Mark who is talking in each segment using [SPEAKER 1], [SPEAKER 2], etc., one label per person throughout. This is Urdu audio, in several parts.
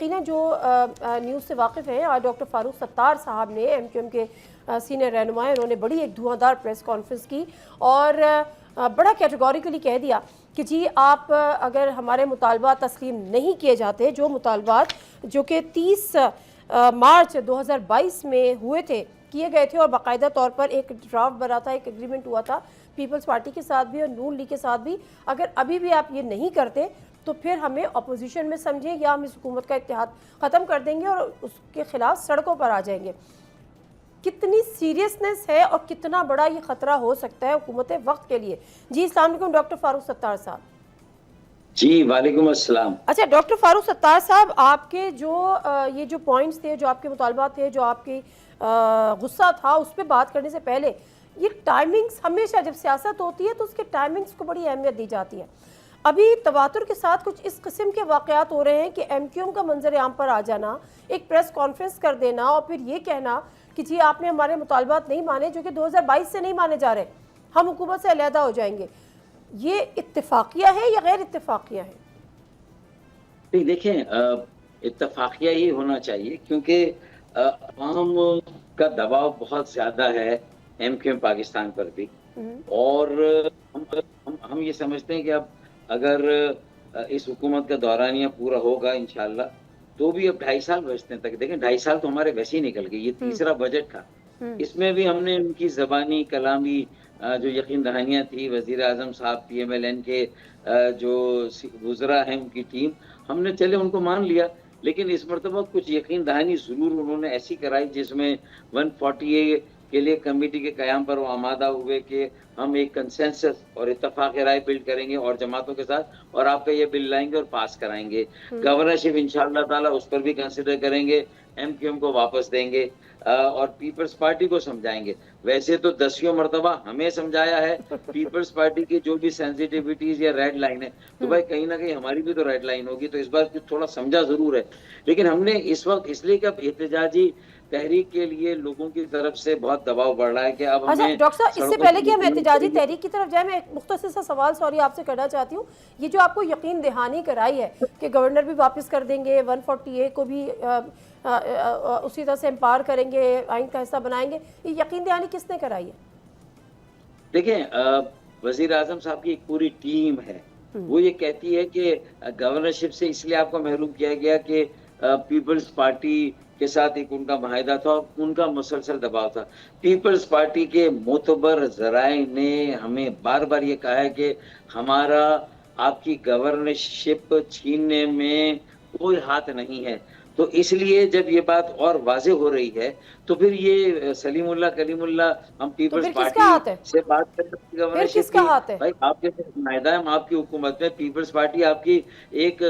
[SPEAKER 1] یقیناً جو نیوز سے واقف ہیں، آج ڈاکٹر فاروق ستار صاحب نے MQM کے سینئر رہنما ہیں، انہوں نے بڑی ایک دھواں دھار پریس کانفرنس کی اور بڑا کیٹیگوریکلی کہہ دیا کہ جی آپ اگر ہمارے مطالبات تسلیم نہیں کیے جاتے، جو مطالبات جو کہ 30 مارچ 2022 میں ہوئے تھے، کیے گئے تھے اور باقاعدہ طور پر ایک ڈرافٹ بنا تھا، ایک ایگریمنٹ ہوا تھا پیپلز پارٹی کے ساتھ بھی اور نون لیگ کے ساتھ بھی، اگر ابھی بھی آپ یہ نہیں کرتے تو پھر ہمیں اپوزیشن میں سمجھیں یا ہم اس حکومت کا اتحاد ختم کر دیں گے اور اس کے خلاف سڑکوں پر آ جائیں گے۔ کتنی سیریسنس ہے اور کتنا بڑا یہ خطرہ ہو سکتا ہے حکومت وقت کے لیے؟ جی السلام علیکم ڈاکٹر فاروق ستار صاحب۔
[SPEAKER 2] جی وعلیکم السلام۔
[SPEAKER 1] اچھا ڈاکٹر فاروق ستار صاحب، آپ کے جو یہ جو پوائنٹس تھے، جو آپ کے مطالبات تھے، جو آپ کی غصہ تھا، اس پہ بات کرنے سے پہلے یہ ٹائمنگز، ہمیشہ جب سیاست ہوتی ہے تو اس کے ٹائمنگز کو بڑی اہمیت دی جاتی ہے۔ ابھی تواتر کے ساتھ کچھ اس قسم کے واقعات ہو رہے ہیں کہ MQM کا منظر عام پر آ جانا، ایک پریس کانفرنس کر دینا اور پھر یہ کہنا کہ جی آپ نے ہمارے مطالبات نہیں مانے، جو کہ 2022 سے نہیں مانے جا رہے، ہم حکومت سے علیحدہ ہو جائیں گے۔ یہ اتفاقیہ ہے یا غیر اتفاقیہ ہے؟
[SPEAKER 2] دیکھیں، اتفاقیہ ہی ہونا چاہیے کیونکہ عوام کا دباؤ بہت زیادہ ہے MQM پاکستان پر بھی، اور ہم یہ سمجھتے ہیں کہ اب اگر اس حکومت کا دورانیہ پورا ہوگا انشاءاللہ تو بھی اب 2.5 سال بچتے ہیں تک۔ دیکھیں 2.5 سال تو ہمارے ویسے ہی نکل گئے، یہ تیسرا بجٹ تھا، اس میں بھی ہم نے ان کی زبانی کلامی جو یقین دہانیاں تھی، وزیر اعظم صاحب، PMLN کے جو وزراء ہیں ان کی ٹیم، ہم نے چلے ان کو مان لیا، لیکن اس مرتبہ کچھ یقین دہانی ضرور انہوں نے ایسی کرائی جس میں 140A کے لیے کمیٹی کے قیام پر وہ آمادہ ہوئے کہ ہم ایک کنسنسس اور اتفاق رائے بلڈ کریں گے اور جماعتوں کے ساتھ، اور آپ کا یہ بل لائیں گے اور پاس کرائیں گے۔ گورنرشپ انشاءاللہ تعالیٰ اس پر بھی کنسیڈر کریں گے، MQM کو واپس دیں گے اور پیپلز پارٹی کو سمجھائیں گے۔ ویسے تو 10 مرتبہ ہمیں سمجھایا ہے، پیپلز پارٹی کی جو بھی سینسیٹیوٹیز یا ریڈ لائن ہے تو بھائی کہیں نہ کہیں ہماری بھی تو ریڈ لائن ہوگی، تو اس بار تھوڑا سمجھا ضرور ہے، لیکن ہم نے اس وقت اس لیے کہ اب احتجاجی تحریک کے لیے لوگوں کی طرف سے بہت دباؤ بڑھ رہا ہے کہ اب ہمیں
[SPEAKER 1] ڈاکٹر صاحب اس سے پہلے کہ ہم احتجاجی تحریک کی طرف جائیں، میں ایک مختصر سا سوال آپ سے کرنا چاہتی ہوں۔ یہ جو آپ کو یقین دہانی کرائی ہے کہ گورنر بھی واپس کر دیں گے، 140A کو بھی اسی طرح سے امپاور کریں گے، آئین کا حصہ بنائیں گے، یہ یقین دہانی کس نے کرائی ہے؟
[SPEAKER 2] دیکھیں وزیر اعظم صاحب کی ایک پوری ٹیم ہے، وہ یہ کہتی ہے کہ گورنرشپ سے اس لیے آپ کو محروم کیا گیا کہ پیپلز پارٹی کے ساتھ ایک ان کا معاہدہ تھا اور ان کا مسلسل دباؤ تھا۔ پیپلز پارٹی کے معتبر ذرائع نے ہمیں بار بار یہ کہا ہے کہ ہمارا آپ کی گورنرشپ چھیننے میں کوئی ہاتھ نہیں ہے، تو اس لیے جب یہ بات اور واضح ہو رہی ہے تو پھر یہ سلیم اللہ کلیم اللہ ہم پیپلز پارٹی سے بات کریں گورنرشپ کی، بھائی آپ کے معاہدہ ہے، ہم آپ کی حکومت میں، پیپلز پارٹی آپ کی ایک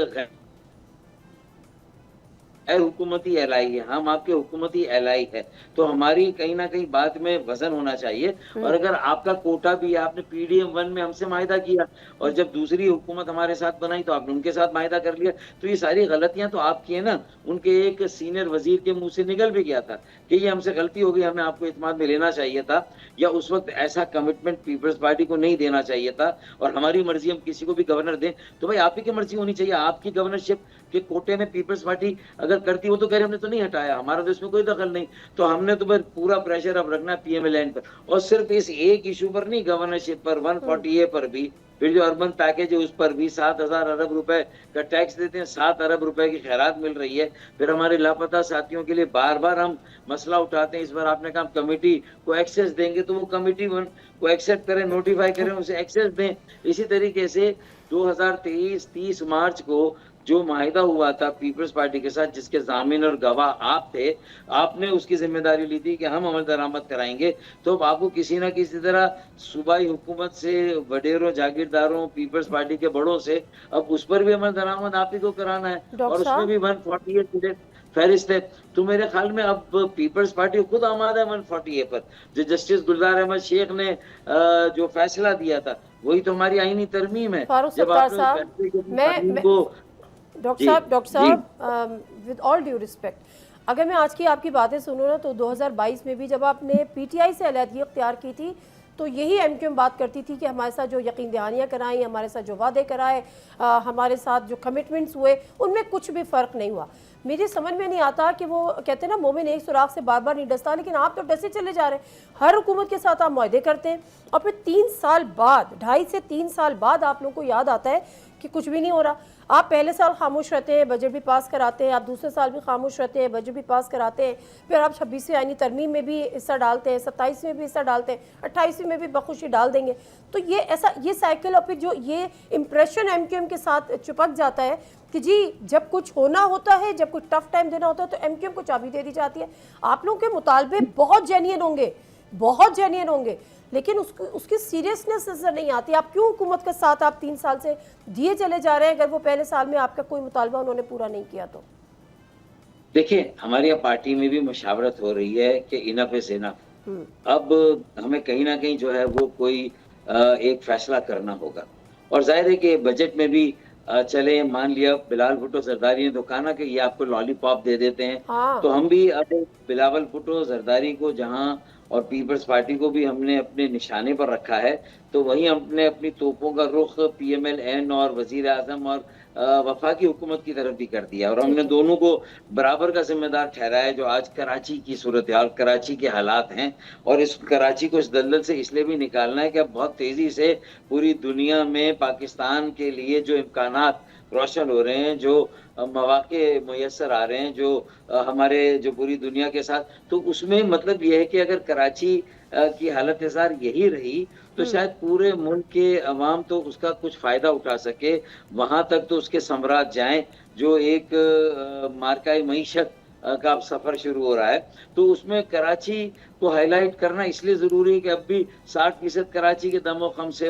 [SPEAKER 2] حکومتی اعلائی ہے، ہم آپ کے حکومتی اعلائی ہے، تو ہماری کہیں نہ کہیں بات میں وزن ہونا چاہیے۔ اور اگر آپ کا کوٹا بھی آپ نے PDM-1 میں ہم سے معاہدہ کیا اور جب دوسری حکومت ہمارے ساتھ بنائی تو آپ نے ان کے ساتھ معاہدہ کر لیا، تو یہ ساری غلطیاں تو آپ کی ہیں نا۔ ان کے ایک سینئر وزیر کے منہ سے نکل بھی گیا تھا کہ یہ ہم سے غلطی ہو گئی، ہمیں آپ کو اعتماد میں لینا چاہیے تھا، یا اس وقت ایسا کمٹمنٹ پیپلز پارٹی کو نہیں دینا چاہیے تھا، اور ہماری مرضی ہم کسی کو بھی گورنر دیں تو بھائی آپ ہی کی مرضی ہونی چاہیے۔ آپ کی گورنرشپ کے کوٹے میں پیپلز پارٹی اگر کرتی، وہ تو کہہ رہے ہم نے تو نہیں ہٹایا، ہمارا تو اس میں کوئی دخل نہیں، تو ہم نے تو پورا پریشر اب رکھنا PMLN پر، اور صرف اس ایک ایشو پر نہیں، گورنرشپ پر، 140A پر بھی، پھر جو اربن پیکج ہے اس پر بھی 7,000 ارب روپے کا ٹیکس دیتے ہیں، 7 ارب روپے کی خیرات مل رہی ہے، پھر ہمارے لاپتہ ساتھیوں کے لیے بار بار ہم مسئلہ اٹھاتے ہیں۔ اس بار آپ نے کہا کمیٹی کو ایکسیس دیں گے، تو وہ کمیٹی کو ایکسیپٹ کریں، نوٹیفائی کریں، اسے ایکسیس دیں۔ اسی طریقے سے 2023 30 مارچ کو جو معاہدہ ہوا تھا پیپلز پارٹی کے ساتھ، جس کے ضامن اور گواہ آپ تھے، آپ نے اس کی ذمہ داری لی تھی کہ ہم عمل درآمد کرائیں گے، تو اب آپ کو کسی نہ کسی طرح صوبائی حکومت سے، وڈیروں، جاگیرداروں، پیپلز پارٹی کے بڑوں سے اب اس پر بھی عمل درآمد آپ ہی کو کرانا ہے، اور اس میں بھی 140A فہرست ہے۔ تو میرے خیال میں اب پیپلز پارٹی خود آمادہ ہے 140A پر، جو جسٹس گلزار احمد شیخ نے جو فیصلہ دیا تھا وہی تو ہماری آئینی ترمیم ہے۔
[SPEAKER 1] جب ڈاکٹر صاحب ود آل ڈیو ریسپیکٹ، اگر میں آج کی آپ کی باتیں سنوں نا تو 2022 میں بھی جب آپ نے PTI سے علیحدگی اختیار کی تھی تو یہی ایم کیو ایم بات کرتی تھی کہ ہمارے ساتھ جو یقین دہانیاں کرائیں، ہمارے ساتھ جو وعدے کرائے، ہمارے ساتھ جو کمٹمنٹس ہوئے، ان میں کچھ بھی فرق نہیں ہوا۔ میری سمجھ میں نہیں آتا کہ وہ کہتے ہیں نا مومن ایک سوراخ سے بار بار نہیں ڈستا، لیکن آپ تو ڈسے چلے جا رہے ہیں، ہر حکومت کے ساتھ آپ معاہدے کرتے ہیں، اور پھر 3 سال بعد، 2.5 سے 3 سال بعد آپ لوگوں کو یاد آتا ہے کہ کچھ بھی نہیں ہو رہا۔ آپ پہلے سال خاموش رہتے ہیں، بجٹ بھی پاس کراتے ہیں، آپ دوسرے سال بھی خاموش رہتے ہیں، بجٹ بھی پاس کراتے ہیں، پھر آپ 26ویں آئینی ترمیم میں بھی حصہ ڈالتے ہیں، 27ویں بھی حصہ ڈالتے ہیں، 28ویں میں بھی بخوشی ڈال دیں گے۔ تو یہ سائیکل، اور پھر جو یہ امپریشن ایم کیو ایم کے ساتھ چپک جاتا ہے کہ جی جب کچھ ہونا ہوتا ہے، جب کچھ ٹف ٹائم دینا ہوتا ہے تو ایم کیو ایم کو چابی دے دی جاتی ہے۔ آپ لوگوں کے مطالبے بہت جینین ہوں گے، بہت جینین ہوں گے، لیکن اس کی سیریسنس نظر نہیں آتی۔ آپ کیوں حکومت کا ساتھ آپ 3 سال سے دیے چلے جا رہے ہیں اگر وہ پہلے سال میں آپ کا کوئی مطالبہ انہوں نے پورا نہیں کیا تو؟
[SPEAKER 2] دیکھیں، ہماری پارٹی میں بھی مشاورت ہو رہی ہے کہ انف از انف، اب ہمیں کہیں نہ کہیں جو ہے وہ کوئی ایک فیصلہ کرنا ہوگا، اور ظاہر ہے کہ بجٹ میں بھی چلے مان لیا بلاول بھٹو زرداری نے تو کہا نا کہ یہ آپ کو لالی پاپ دے دیتے ہیں،
[SPEAKER 1] ہاں
[SPEAKER 2] تو ہم بھی اب بلاول بھٹو زرداری کو جہاں اور پیپلز پارٹی کو بھی ہم نے اپنے نشانے پر رکھا ہے، تو وہیں ہم نے اپنی توپوں کا رخ پی ایم ایل این اور وزیر اعظم اور وفاقی حکومت کی طرف بھی کر دیا، اور ہم نے
[SPEAKER 1] ٹھیک ہے،
[SPEAKER 2] دونوں کو برابر کا ذمہ دار ٹھہرایا جو آج کراچی کی صورتحال، کراچی کے حالات ہیں، اور اس کراچی کو اس دلدل سے اس لیے بھی نکالنا ہے کہ اب بہت تیزی سے پوری دنیا میں پاکستان کے لیے جو امکانات روشن ہو رہے ہیں، جو مواقع میسر آ رہے ہیں، جو ہمارے جو پوری دنیا کے ساتھ، تو اس میں مطلب یہ ہے کہ اگر کراچی کی حالت زار یہی رہی تو شاید پورے ملک کے عوام تو اس کا کچھ فائدہ اٹھا سکے، وہاں تک تو اس کے ثمرات جائیں جو ایک مارکہ معیشت کا سفر شروع ہو رہا ہے۔ تو اس میں کراچی کو ہائی لائٹ کرنا اس لیے ضروری ہے کہ اب بھی 60% کراچی کے دم و خم سے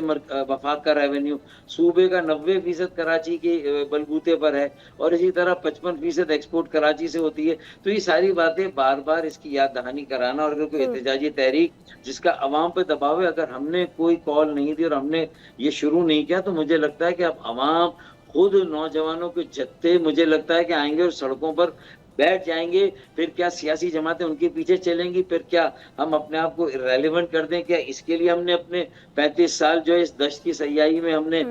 [SPEAKER 2] وفاق کا ریونیو، صوبے کا 90% کراچی کے بلبوتے پر ہے، اور اسی طرح 55% ایکسپورٹ کراچی سے ہوتی ہے۔ تو یہ ساری باتیں بار بار اس کی یاد دہانی کرانا، اور اگر کوئی احتجاجی تحریک جس کا عوام پہ دباؤ ہے، اگر ہم نے کوئی کال نہیں دی اور ہم نے یہ شروع نہیں کیا، تو مجھے لگتا ہے کہ اب عوام خود نوجوانوں کے جتھے مجھے لگتا ہے کہ آئیں گے اور سڑکوں پر بیٹھ جائیں گے۔ پھر کیا سیاسی جماعتیں ان کے پیچھے چلیں گی؟ پھر کیا ہم اپنے آپ کو ریلیونٹ کر دیں؟ کیا اس کے لیے ہم نے اپنے 35 سال جو اس دشت کی سیاحی میں ہم نے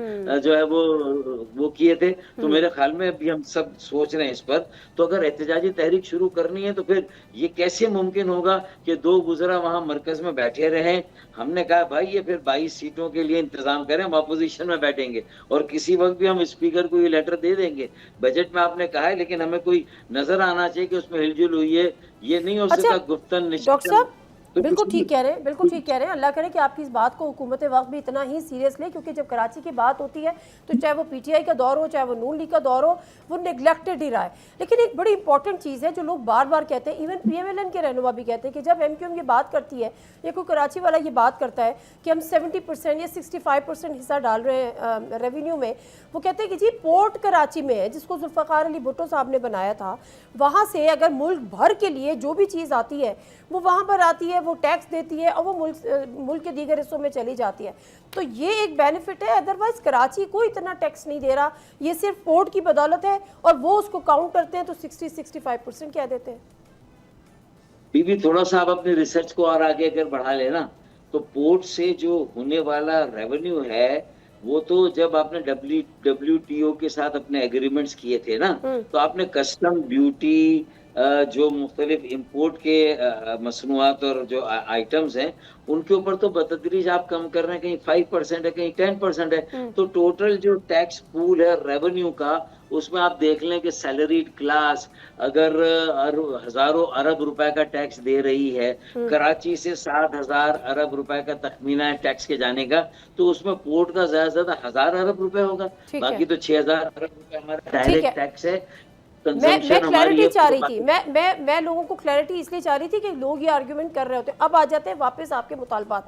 [SPEAKER 2] جو ہے وہ کیے تھے؟ تو میرے خیال میں ابھی ہم سب سوچ رہے ہیں اس پر۔ تو اگر احتجاجی تحریک شروع کرنی ہے تو پھر یہ کیسے ممکن ہوگا کہ 2 گزرا وہاں مرکز میں بیٹھے رہیں؟ ہم نے کہا بھائی یہ پھر 22 سیٹوں کے لیے انتظام کریں، ہم اپوزیشن میں بیٹھیں گے، اور کسی وقت بھی ہم اسپیکر کو یہ لیٹر دے دیں گے۔ بجٹ میں آپ نے کہا ہے، لیکن ہمیں کوئی نظر آنا چاہیے کہ اس میں ہل جل ہوئی ہے، یہ نہیں ہو
[SPEAKER 1] اچھا
[SPEAKER 2] سکا گفتن
[SPEAKER 1] ڈاکٹر
[SPEAKER 2] نشستن۔
[SPEAKER 1] صاحب
[SPEAKER 2] تو
[SPEAKER 1] بالکل ٹھیک کہہ رہے ہیں، بالکل ٹھیک کہہ رہے ہیں۔ اللہ کرے کہ آپ کی اس بات کو حکومت وقت بھی اتنا ہی سیریس لے، کیونکہ جب کراچی کی بات ہوتی ہے تو چاہے وہ پی ٹی آئی کا دور ہو، چاہے وہ نون لیگ کا دور ہو، وہ نیگلیکٹڈ ہی رہا ہے۔ لیکن ایک بڑی امپورٹنٹ چیز ہے جو لوگ بار بار کہتے ہیں، even P M L N کے رہنما بھی کہتے ہیں کہ جب ایم کیو ایم یہ بات کرتی ہے یا کوئی کراچی والا یہ بات کرتا ہے کہ ہم 70% یا 65% حصہ ڈال رہے ہیں ریونیو میں، وہ کہتے ہیں کہ جی پورٹ کراچی میں ہے، جس کو ذوالفقار علی بھٹو صاحب نے بنایا تھا، وہاں سے اگر ملک بھر کے لیے جو بھی چیز آتی ہے وہ وہاں پر آتی ہے، وہ ٹیکس دیتی ہے، اور وہ ملک کے دیگر حصوں میں چلی جاتی ہے۔ تو یہ ایک بینیفٹ ہے، ادروائز کراچی کوئی اتنا ٹیکس نہیں دے رہا، یہ صرف پورٹ کی بدولت ہے، اور وہ اس کو کاؤنٹ کرتے ہیں تو 60-65% کیا دیتے ہیں۔
[SPEAKER 2] بی بی تھوڑا سا آپ اپنی ریسرچ کو اور آگے اگر بڑھا لینا، تو پورٹ سے جو ہونے والا ریونیو ہے وہ تو جب آپ نے ڈبلیو ٹی او کے ساتھ اپنے ایگریمنٹس کیے تھے نا، تو آپ نے کسٹم ڈیوٹی جو مختلف امپورٹ کے مصنوعات اور جو آئٹمز ہیں ان کے اوپر تو بتدریج آپ کم کر رہے ہیں، کہیں 5% ہے، کہیں 10% ہے۔ تو ٹوٹل جو ٹیکس پول ہے ریونیو کا، اس میں آپ دیکھ لیں کہ سیلریڈ کلاس اگر ہزاروں ارب روپے کا ٹیکس دے رہی ہے، کراچی سے 60,000 ارب روپے کا تخمینہ ہے ٹیکس کے جانے کا، تو اس میں پورٹ کا زیادہ سے زیادہ 1000 ارب روپے ہوگا، باقی تو 6000 ارب روپے ہمارا ڈائریکٹ ٹیکس ہے۔
[SPEAKER 1] میں کلیئرٹی چاہ رہی تھی، میں لوگوں کو کلیئرٹی اس لیے چاہ رہی تھی کہ لوگ یہ آرگیومنٹ کر رہے ہوتے ہیں۔ اب آ جاتے ہیں واپس آپ کے مطالبات۔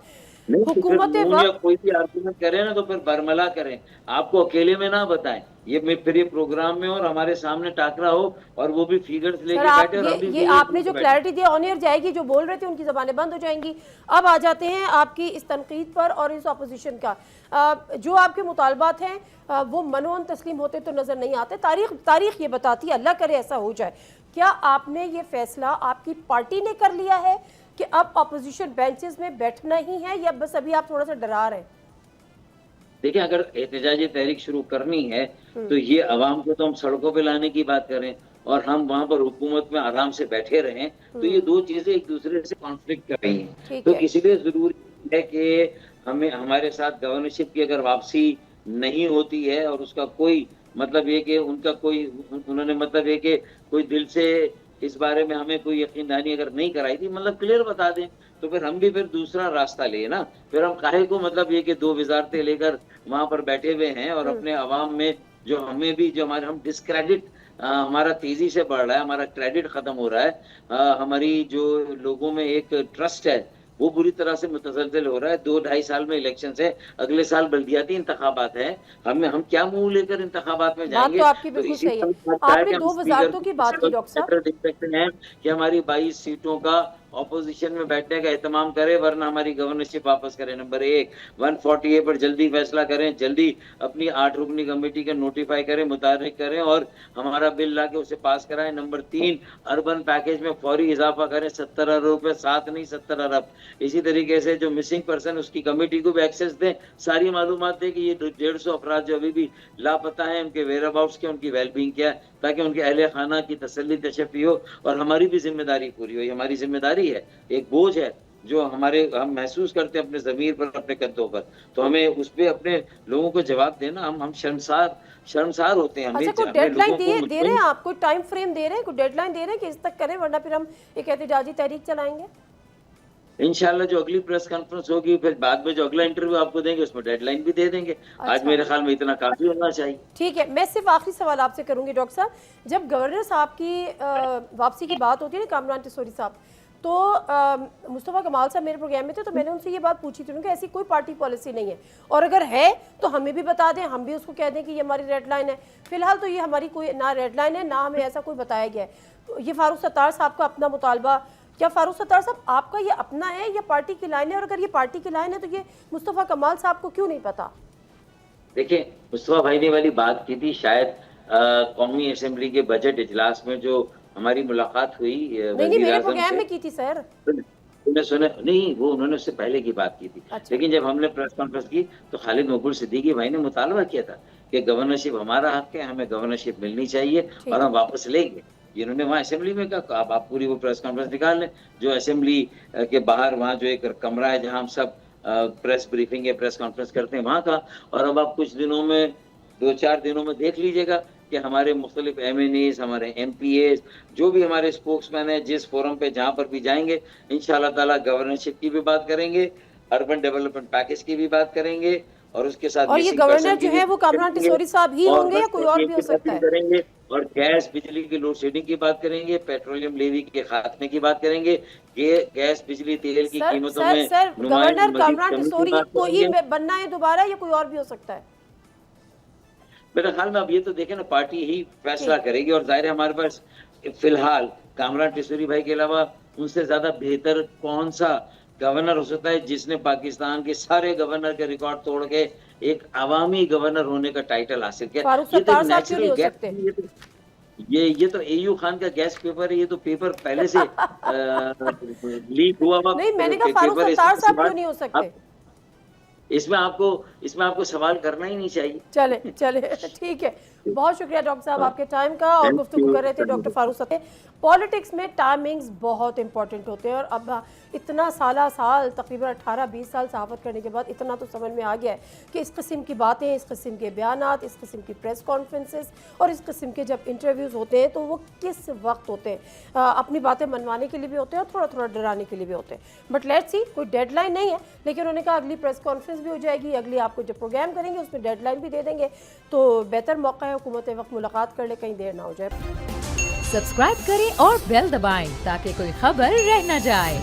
[SPEAKER 1] حکومت وقت
[SPEAKER 2] کوئی بھی آرگومنٹ کریں نا تو پھر برملا کریں، آپ کو اکیلے میں نہ بتائیں، یہ پھر یہ پروگرام میں اور ہمارے سامنے ٹاکرا ہو، اور وہ بھی فیگرز لے کے بیٹھے اور ہم بھی
[SPEAKER 1] یہ آپ نے جو کلیئرٹی دی آن ایئر جائے گی، جو بول رہے تھے ان کی زبانیں بند ہو جائیں گی۔ اب آ جاتے ہیں آپ کی اس تنقید پر اور اس اپوزیشن کا۔ جو آپ کے مطالبات ہیں وہ منون تسلیم ہوتے تو نظر نہیں آتے۔ تاریخ یہ بتاتی ہے، اللہ کرے ایسا ہو جائے۔ کیا آپ نے یہ فیصلہ آپ کی پارٹی نے کر لیا ہے کہ اب اپوزیشن بینچز میں بیٹھنا ہی ہے یا بس ابھی آپ تھوڑا سا ڈرا رہے ہیں؟
[SPEAKER 2] دیکھیں اگر احتجاجی تحریک شروع کرنی ہے تو یہ عوام کو تو ہم سڑکوں پہ لانے کی بات کریں اور ہم وہاں پر حکومت میں آرام سے بیٹھے رہیں تو یہ دو چیزیں ایک دوسرے سے کانفلکٹ کر رہی ہیں.
[SPEAKER 1] ٹھیک
[SPEAKER 2] تو
[SPEAKER 1] ہے.
[SPEAKER 2] اس لیے ضروری ہے کہ ہمارے ساتھ گورنرشپ کی اگر واپسی نہیں ہوتی ہے اور اس کا کوئی مطلب یہ کہ ان کا کوئی انہوں نے مطلب یہ کہ کوئی دل سے اس بارے میں ہمیں کوئی یقین دہانی اگر نہیں کرائی تھی مطلب کلیئر بتا دیں تو پھر ہم بھی پھر دوسرا راستہ لیں نا. پھر ہم کاہے کو مطلب یہ کہ دو وزارتیں لے کر وہاں پر بیٹھے ہوئے ہیں اور اپنے عوام میں جو ہمیں بھی جو ہمارے ہم ڈسکریڈٹ ہمارا تیزی سے بڑھ رہا ہے, ہمارا کریڈٹ ختم ہو رہا ہے, ہماری جو لوگوں میں ایک ٹرسٹ ہے وہ بری طرح سے متزلزل ہو رہا ہے. 2-2.5 سال میں الیکشنز ہے, اگلے سال بلدیاتی انتخابات ہیں, ہم کیا منہ لے کر انتخابات میں جائیں
[SPEAKER 1] بات
[SPEAKER 2] گے.
[SPEAKER 1] تو آپ کی
[SPEAKER 2] تو
[SPEAKER 1] بالکل
[SPEAKER 2] اسی
[SPEAKER 1] صحیح ہے.
[SPEAKER 2] طرح
[SPEAKER 1] آپ نے
[SPEAKER 2] کہ ہم
[SPEAKER 1] 2
[SPEAKER 2] اسپیکر
[SPEAKER 1] وزارتوں کی بات کی ڈاکٹر صاحب.
[SPEAKER 2] دیکھ سکتے ہیں کہ ہماری 22 سیٹوں کا اپوزیشن میں بیٹھنے کا اہتمام کرے ورنہ ہماری گورنرشپ واپس کرے. نمبر 1 148 پر جلدی فیصلہ کریں, جلدی اپنی 8 رکنی کمیٹی کا نوٹیفائی کریں, متحرک کریں اور ہمارا بل لا کے اسے پاس کرائیں. نمبر 3 اربن پیکیج میں فوری اضافہ کریں, 70 ارب روپے, 7 نہیں 70 ارب. اسی طریقے سے جو مسنگ پرسن اس کی کمیٹی کو بھی ایکسس دیں, ساری معلومات دیں کہ یہ 150 افراد جو ابھی بھی لاپتہ ہیں ان کے ویئر اباؤٹس کیا, ان کی ویل بینگ کیا ہے, تاکہ ان کے اہل خانہ کی تسلی تشفی ہو اور ہماری بھی ذمہ داری پوری ہو. یہ ہماری ذمہ داری ہے, ایک بوجھ ہے جو ہم محسوس کرتے ہیں اپنے ضمیر پر, اپنے کندھوں پر, تو ہمیں اس پہ اپنے لوگوں کو جواب دینا. ہم شرمسار ہوتے ہیں.
[SPEAKER 1] اچھا کوئی ڈیڈ لائن دے رہے ہیں آپ, کوئی ٹائم فریم دے رہے ہیں, کوئی ڈیڈ لائن دے رہے ہیں کہ اس تک کریں ورنہ پھر ہم ایک احتجاجی تحریک چلائیں گے؟
[SPEAKER 2] انشاءاللہ جو اگلی پریس کانفرنس ہوگی پھر بعد میں جو اگلا انٹرویو آپ کو دیں گے اس میں ڈیڈ لائن بھی دے دیں گے. آج میرے خیال میں اتنا کافی ہونا چاہیے.
[SPEAKER 1] ٹھیک ہے, میں صرف آخری سوال آپ سے کروں گی ڈاکٹر صاحب. جب گورنر صاحب کی واپسی کی بات ہوتی ہے نا, کامران ٹیسوری صاحب, تو مصطفیٰ کمال صاحب میرے پروگرام میں تھے تو میں نے ان سے یہ بات پوچھی تھی کہ ایسی کوئی پارٹی پالیسی نہیں ہے اور اگر ہے تو ہمیں بھی بتا دیں, ہم بھی اس کو کہہ دیں کہ یہ ہماری ریڈ لائن ہے. فی الحال تو یہ ہماری کوئی نہ ریڈ لائن ہے نہ ہمیں ایسا کوئی بتایا گیا ہے. یہ فاروق ستار صاحب کا اپنا مطالبہ, کیا فاروق ستار صاحب آپ کا یہ اپنا ہے یا پارٹی کی لائن ہے, اور اگر یہ پارٹی کی لائن ہے تو یہ مصطفیٰ کمال صاحب کو کیوں نہیں پتا؟
[SPEAKER 2] دیکھیں مصطفیٰ بھائی نے والی بات کی تھی شاید قومی اسمبلی کے بجٹ اجلاس میں جو ہماری ملاقات ہوئی
[SPEAKER 1] نہیں میرے پروگرام میں کی تھی سر.
[SPEAKER 2] نہیں وہ انہوں نے اس سے پہلے کی بات کی تھی. لیکن جب ہم نے پریس کانفرنس کی تو خالد مقبول صدیقی بھائی نے مطالبہ کیا تھا کہ گورنرشپ ہمارا حق ہے, ہمیں گورنرشپ ملنی چاہیے اور ہم واپس لیں گے. انہوں نے وہاں اسمبلی میں کہا آپ پوری وہ پریس کانفرنس نکال لیں جو اسمبلی کے باہر وہاں جو ایک کمرہ ہے جہاں ہم سب پریس بریفنگ یا پریس کانفرنس کرتے ہیں وہاں کا. اور اب آپ کچھ دنوں میں 2-4 دنوں میں دیکھ لیجئے گا کہ ہمارے مختلف ایم این ایز, ہمارے ایم پی ایز, جو بھی ہمارے اسپوکس مین ہیں جس فورم پہ جہاں پر بھی جائیں گے انشاءاللہ تعالیٰ گورنرشپ کی بھی بات کریں گے, اربن ڈیولپمنٹ پیکج کی بھی بات کریں گے اور اس کے ساتھ
[SPEAKER 1] اور یہ گورنر جو ہے وہ کامران ٹیسوری صاحب ہی ہوں گے یا کوئی اور بھی ہو سکتا ہے؟
[SPEAKER 2] کریں گے اور گیس بجلی کی لوڈ شیڈنگ کی بات کریں گے, پیٹرولیم لیوی کے خاتمے کی بات کریں گے, گیس بجلی تیل کی قیمتوں میں
[SPEAKER 1] گورنر کامران ٹیسوری کو ہی بننا ہے دوبارہ یا کوئی اور بھی ہو سکتا ہے؟
[SPEAKER 2] میرے خیال میں اب یہ تو دیکھیں نا پارٹی ہی فیصلہ کرے گی اور ظاہر ہے ہمارے پاس فی الحال کامران ٹیسوری بھائی کے علاوہ ان سے زیادہ بہتر کون سا گورنر ہو سکتا ہے جس نے پاکستان کے سارے گورنر کے ریکارڈ توڑ کے ایک عوامی گورنر ہونے کا ٹائٹل حاصل کیا.
[SPEAKER 1] فاروق ستار صاحب کیوں نہیں ہو سکتے؟
[SPEAKER 2] یہ تو ایو خان کا گیس پیپر ہے, یہ تو پیپر پہلے سے لیک ہوا ہوا.
[SPEAKER 1] نہیں میں نے کہا فاروق ستار صاحب کیوں نہیں ہو سکتے؟
[SPEAKER 2] اس میں آپ کو سوال کرنا ہی نہیں چاہیے.
[SPEAKER 1] چلے ٹھیک ہے. بہت شکریہ ڈاکٹر صاحب آپ کے ٹائم کا. اور گفتگو کر رہے تھے ڈاکٹر فاروق ستار. پالیٹکس میں ٹائمنگز بہت امپورٹنٹ ہوتے ہیں اور اب اتنا سال تقریباً 18-20 سال صحافت کرنے کے بعد اتنا تو سمجھ میں آ گیا ہے کہ اس قسم کی باتیں, اس قسم کے بیانات, اس قسم کی پریس کانفرنسز اور اس قسم کے جب انٹرویوز ہوتے ہیں تو وہ کس وقت ہوتے ہیں, اپنی باتیں منوانے کے لیے بھی ہوتے ہیں اور تھوڑا ڈرانے کے لیے بھی ہوتے ہیں. بٹ لیٹس سی, کوئی ڈیڈ لائن نہیں ہے, لیکن انہوں نے کہا اگلی پریس کانفرنس بھی ہو جائے گی, اگلی آپ کو جو پروگرام کریں گے اس میں ڈیڈ لائن بھی دے دیں گے, تو بہتر موقع ہے حکومت وقت ملاقات کر لے, کہیں دیر نہ ہو جائے.
[SPEAKER 3] سبسکرائب کریں اور بیل دبائیں تاکہ کوئی خبر رہ نہ جائے.